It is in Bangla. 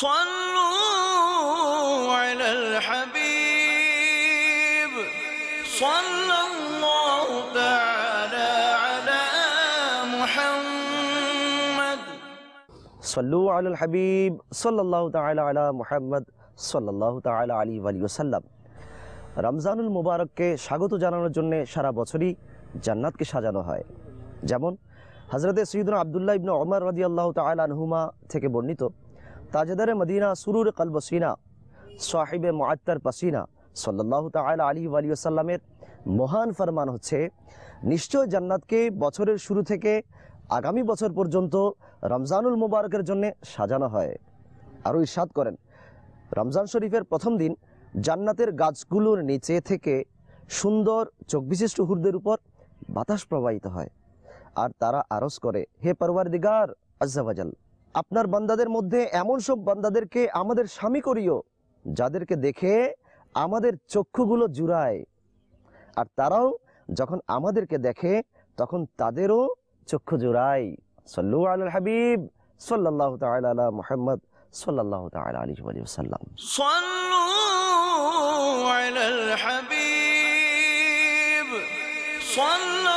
صلوا على الحبيب صلى الله تعالى على محمد صلوا على الحبيب صلى الله تعالى على محمد صلى الله تعالى عليه وسلم। রমজানুল মুবারককে স্বাগত জানানোর জন্য সারা বছরই জান্নাতকে সাজানো হয়। যেমন হযরতে সৈয়দনা আব্দুল্লাহ ইবনে ওমর রাদিয়াল্লাহু তাআলা আনহুমা থেকে বর্ণিত, তাজদারে মদিনা সুরুর কলব সিনা সাহিবে মুআত্তার পাসিনা সাল্লাল্লাহু তাআলা আলাইহি ওয়া সাল্লামের মহান ফরমান হচ্ছে, নিশ্চয় জান্নাতকে বছরের শুরু থেকে আগামী বছর পর্যন্ত রমজানুল মুবারকের জন্য সাজানো হয়। আরও ইরশাদ করেন, রমজান শরীফের প্রথম দিন জান্নাতের গাছগুলোর নিচে থেকে সুন্দর চোখ বিশিষ্ট হুরদের উপর বাতাস প্রবাহিত হয়, আর তারা আরজ করে, হে পরওয়ারদিগার আজ্জা ওয়াজাল, আপনার বান্দাদের মধ্যে এমন সব বান্দাদেরকে আমাদের স্বামী করিও যাদেরকে দেখে আমাদের চক্ষুগুলো জুড়ায়, আর তারাও যখন আমাদেরকে দেখে তখন তাদেরও চক্ষু জুড়ায়। সাল্লু আলাল হাবিব সাল্লাল্লাহু তাআলা আলা মুহাম্মদ সাল্লাল্লাহু তাআলা আলাইহি ওয়া সাল্লাম। صلوا على الحبيب صلى